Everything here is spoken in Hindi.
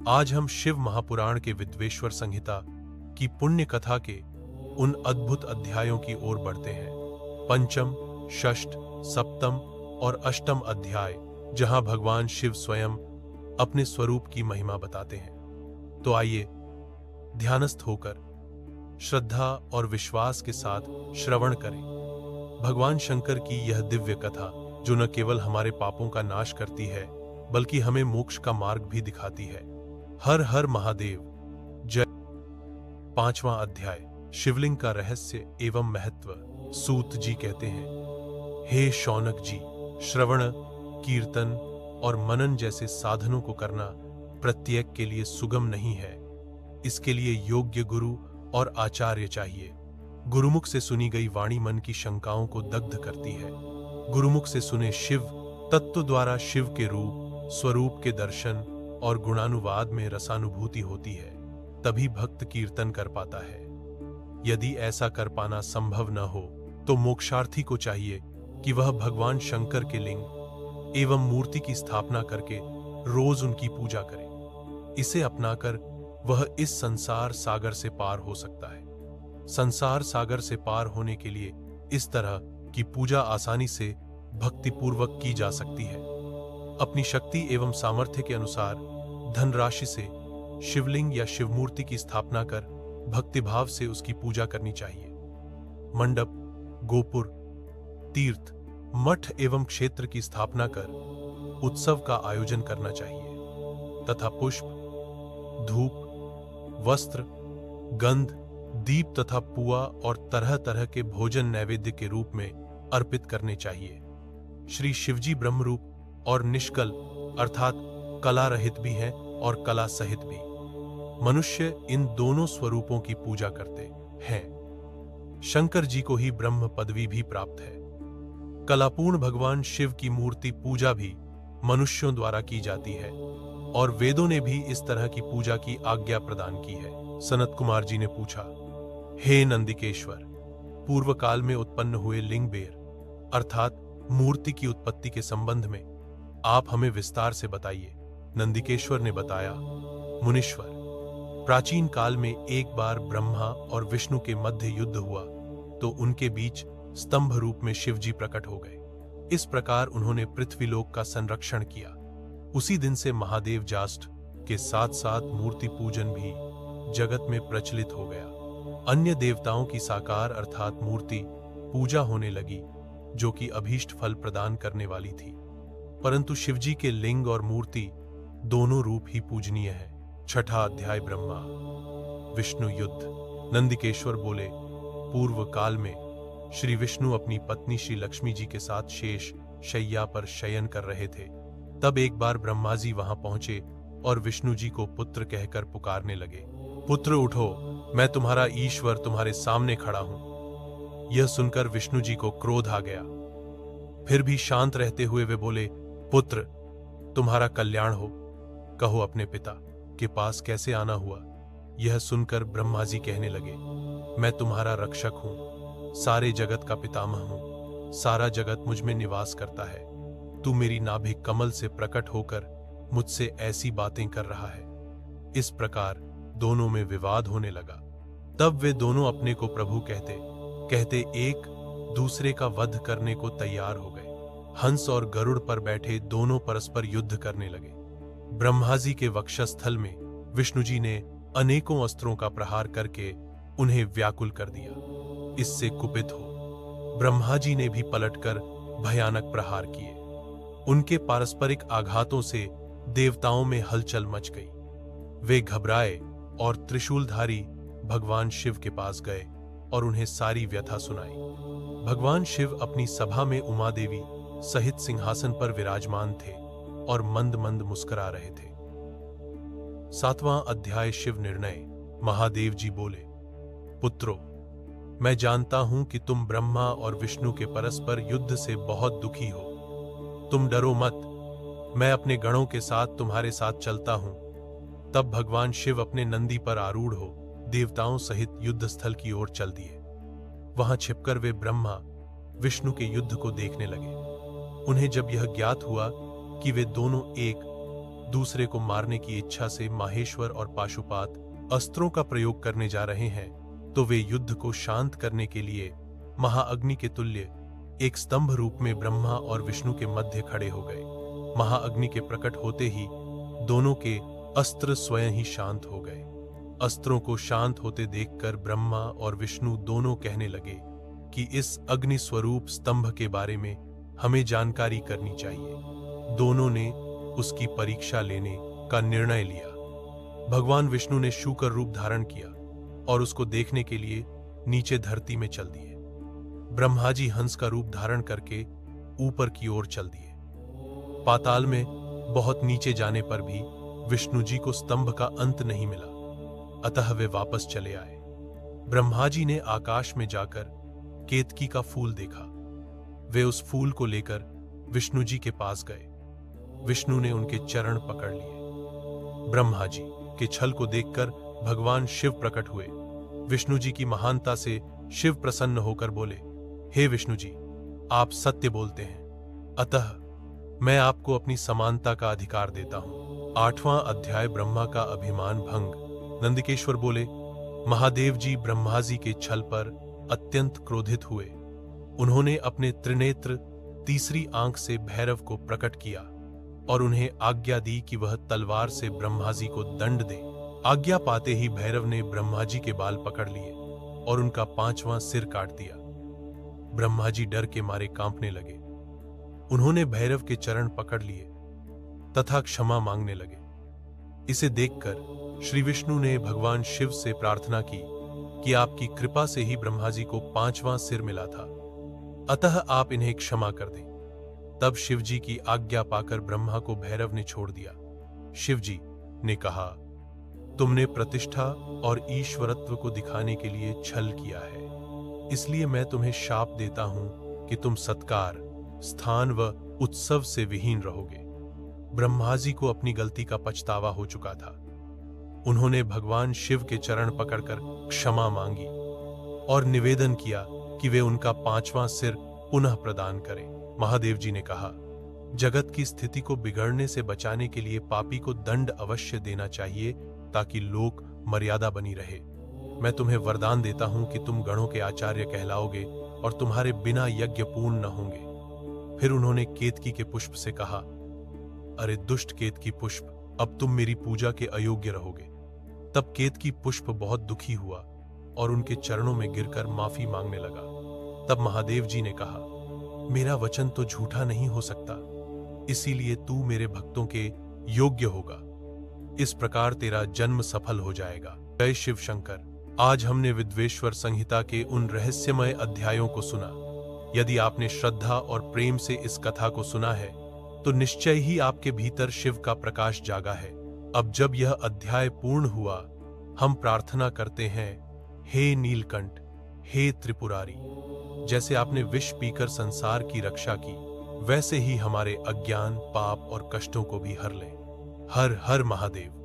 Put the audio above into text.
आज हम शिव महापुराण के विद्वेश्वर संहिता की पुण्य कथा के उन अद्भुत अध्यायों की ओर बढ़ते हैं। पंचम, षष्ठ, सप्तम और अष्टम अध्याय, जहां भगवान शिव स्वयं अपने स्वरूप की महिमा बताते हैं। तो आइए ध्यानस्थ होकर श्रद्धा और विश्वास के साथ श्रवण करें भगवान शंकर की यह दिव्य कथा, जो न केवल हमारे पापों का नाश करती है बल्कि हमें मोक्ष का मार्ग भी दिखाती है। हर हर महादेव जय। पांचवां अध्याय, शिवलिंग का रहस्य एवं महत्व। सूत जी कहते हैं, हे शौनक जी, श्रवण, कीर्तन और मनन जैसे साधनों को करना प्रत्येक के लिए सुगम नहीं है। इसके लिए योग्य गुरु और आचार्य चाहिए। गुरुमुख से सुनी गई वाणी मन की शंकाओं को दग्ध करती है। गुरुमुख से सुने शिव तत्व द्वारा शिव के रूप, स्वरूप के दर्शन और गुणानुवाद में रसानुभूति होती है। तभी भक्त कीर्तन कर पाता है। यदि ऐसा कर पाना संभव न हो तो मोक्षार्थी को चाहिए कि वह भगवान शंकर के लिंग एवं मूर्ति की स्थापना करके रोज उनकी पूजा करे। इसे अपनाकर वह इस संसार सागर से पार हो सकता है। संसार सागर से पार होने के लिए इस तरह की पूजा आसानी से भक्तिपूर्वक की जा सकती है। अपनी शक्ति एवं सामर्थ्य के अनुसार धनराशि से शिवलिंग या शिवमूर्ति की स्थापना कर भक्तिभाव से उसकी पूजा करनी चाहिए। मंडप, गोपुर, तीर्थ, मठ एवं क्षेत्र की स्थापना कर उत्सव का आयोजन करना चाहिए तथा पुष्प, धूप, वस्त्र, गंध, दीप तथा पुआ और तरह तरह के भोजन नैवेद्य के रूप में अर्पित करने चाहिए। श्री शिवजी ब्रह्मरूप और निष्कल अर्थात कला रहित भी हैं और कला सहित भी। मनुष्य इन दोनों स्वरूपों की पूजा करते हैं। शंकर जी को ही ब्रह्म पदवी भी प्राप्त है। कलापूर्ण भगवान शिव की मूर्ति पूजा भी मनुष्यों द्वारा की जाती है और वेदों ने भी इस तरह की पूजा की आज्ञा प्रदान की है। सनत कुमार जी ने पूछा, हे नंदिकेश्वर, पूर्व काल में उत्पन्न हुए लिंगबेर अर्थात मूर्ति की उत्पत्ति के संबंध में आप हमें विस्तार से बताइए। नंदिकेश्वर ने बताया, मुनीश्वर, प्राचीन काल में एक बार ब्रह्मा और विष्णु के मध्य युद्ध हुआ तो उनके बीच स्तंभ रूप में शिवजी प्रकट हो गए। इस प्रकार उन्होंने पृथ्वीलोक का संरक्षण किया। उसी दिन से महादेव जाष्ट के साथ साथ मूर्ति पूजन भी जगत में प्रचलित हो गया। अन्य देवताओं की साकार अर्थात मूर्ति पूजा होने लगी, जो कि अभीष्ट फल प्रदान करने वाली थी। परंतु शिवजी के लिंग और मूर्ति दोनों रूप ही पूजनीय है। छठा अध्याय, ब्रह्मा विष्णु युद्ध। नंदिकेश्वर बोले, पूर्व काल में श्री विष्णु अपनी पत्नी श्री लक्ष्मी जी के साथ शेष शैया पर शयन कर रहे थे। तब एक बार ब्रह्मा जी वहां पहुंचे और विष्णु जी को पुत्र कहकर पुकारने लगे। पुत्र उठो, मैं तुम्हारा ईश्वर तुम्हारे सामने खड़ा हूं। यह सुनकर विष्णु जी को क्रोध आ गया। फिर भी शांत रहते हुए वे बोले, पुत्र, तुम्हारा कल्याण हो। कहो अपने पिता के पास कैसे आना हुआ। यह सुनकर ब्रह्मा जी कहने लगे, मैं तुम्हारा रक्षक हूं, सारे जगत का पितामह हूं, सारा जगत मुझ में निवास करता है। तू मेरी नाभि कमल से प्रकट होकर मुझसे ऐसी बातें कर रहा है। इस प्रकार दोनों में विवाद होने लगा। तब वे दोनों अपने को प्रभु कहते कहते एक दूसरे का वध करने को तैयार हो गए। हंस और गरुड़ पर बैठे दोनों परस्पर युद्ध करने लगे। ब्रह्मा जी के वक्षस्थल में विष्णु जी ने अनेकों अस्त्रों का प्रहार करके उन्हें व्याकुल कर दिया। इससे कुपित हो ब्रह्मा जी ने भी पलटकर भयानक प्रहार किए। उनके पारस्परिक आघातों से देवताओं में हलचल मच गई। वे घबराए और त्रिशूलधारी भगवान शिव के पास गए और उन्हें सारी व्यथा सुनाई। भगवान शिव अपनी सभा में उमा देवी सहित सिंहासन पर विराजमान थे और मंद मंद मुस्कुरा रहे थे। सातवां अध्याय, शिव निर्णय। महादेव जी बोले, पुत्रों, मैं जानता हूं कि तुम ब्रह्मा और विष्णु के परस्पर युद्ध से बहुत दुखी हो। तुम डरो मत, मैं अपने गणों के साथ तुम्हारे साथ चलता हूं। तब भगवान शिव अपने नंदी पर आरूढ़ हो देवताओं सहित युद्ध स्थल की ओर चल दिए। वहां छिपकर वे ब्रह्मा विष्णु के युद्ध को देखने लगे। उन्हें जब यह ज्ञात हुआ कि वे दोनों एक दूसरे को मारने की इच्छा से माहेश्वर और पाशुपात अस्त्रों का प्रयोग करने जा रहे हैं, तो वे युद्ध को शांत करने के लिए महाअग्नि के तुल्य एक स्तंभ रूप में ब्रह्मा और विष्णु के मध्य खड़े हो गए। महाअग्नि के प्रकट होते ही दोनों के अस्त्र स्वयं ही शांत हो गए। अस्त्रों को शांत होते देखकर ब्रह्मा और विष्णु दोनों कहने लगे कि इस अग्नि स्वरूप स्तंभ के बारे में हमें जानकारी करनी चाहिए। दोनों ने उसकी परीक्षा लेने का निर्णय लिया। भगवान विष्णु ने शूकर रूप धारण किया और उसको देखने के लिए नीचे धरती में चल दिए। ब्रह्मा जी हंस का रूप धारण करके ऊपर की ओर चल दिए। पाताल में बहुत नीचे जाने पर भी विष्णु जी को स्तंभ का अंत नहीं मिला, अतः वे वापस चले आए। ब्रह्मा जी ने आकाश में जाकर केतकी का फूल देखा। वे उस फूल को लेकर विष्णु जी के पास गए। विष्णु ने उनके चरण पकड़ लिए। ब्रह्मा जी के छल को देखकर भगवान शिव प्रकट हुए। विष्णु जी की महानता से शिव प्रसन्न होकर बोले, हे विष्णु जी, आप सत्य बोलते हैं, अतः मैं आपको अपनी समानता का अधिकार देता हूं। 8वां अध्याय ब्रह्मा का अभिमान भंग। नंदिकेश्वर बोले, महादेव जी ब्रह्मा जी के छल पर अत्यंत क्रोधित हुए। उन्होंने अपने त्रिनेत्र तीसरी आंख से भैरव को प्रकट किया और उन्हें आज्ञा दी कि वह तलवार से ब्रह्मा जी को दंड दे। आज्ञा पाते ही भैरव ने ब्रह्मा जी के बाल पकड़ लिए और उनका 5वां सिर काट दिया। ब्रह्मा जी डर के मारे कांपने लगे। उन्होंने भैरव के चरण पकड़ लिए तथा क्षमा मांगने लगे। इसे देखकर श्री विष्णु ने भगवान शिव से प्रार्थना की कि आपकी कृपा से ही ब्रह्मा जी को 5वां सिर मिला था, अतः आप इन्हें क्षमा कर दें। तब शिव जी की आज्ञा पाकर ब्रह्मा को भैरव ने छोड़ दिया। शिव जी ने कहा, तुमने प्रतिष्ठा और ईश्वरत्व को दिखाने के लिए छल किया है, इसलिए मैं तुम्हें शाप देता हूं कि तुम सत्कार, स्थान व उत्सव से विहीन रहोगे। ब्रह्मा जी को अपनी गलती का पछतावा हो चुका था। उन्होंने भगवान शिव के चरण पकड़कर क्षमा मांगी और निवेदन किया कि वे उनका 5वां सिर पुनः प्रदान करें। महादेव जी ने कहा, जगत की स्थिति को बिगड़ने से बचाने के लिए पापी को दंड अवश्य देना चाहिए ताकि लोक मर्यादा बनी रहे। मैं तुम्हें वरदान देता हूं कि तुम गणों के आचार्य कहलाओगे और तुम्हारे बिना यज्ञ पूर्ण न होंगे। फिर उन्होंने केतकी के पुष्प से कहा, अरे दुष्ट केतकी पुष्प, अब तुम मेरी पूजा के अयोग्य रहोगे। तब केतकी पुष्प बहुत दुखी हुआ और उनके चरणों में गिरकर माफी मांगने लगा। तब महादेव जी ने कहा, मेरा वचन तो झूठा नहीं हो सकता, इसीलिए तू मेरे भक्तों के योग्य होगा। इस प्रकार तेरा जन्म सफल हो जाएगा। जय शिव शंकर। आज हमने विद्वेश्वर संहिता के उन रहस्यमय अध्यायों को सुना। यदि आपने श्रद्धा और प्रेम से इस कथा को सुना है तो निश्चय ही आपके भीतर शिव का प्रकाश जागा है। अब जब यह अध्याय पूर्ण हुआ, हम प्रार्थना करते हैं, हे नीलकंठ, हे त्रिपुरारी, जैसे आपने विष पीकर संसार की रक्षा की, वैसे ही हमारे अज्ञान, पाप और कष्टों को भी हर लें। हर हर महादेव।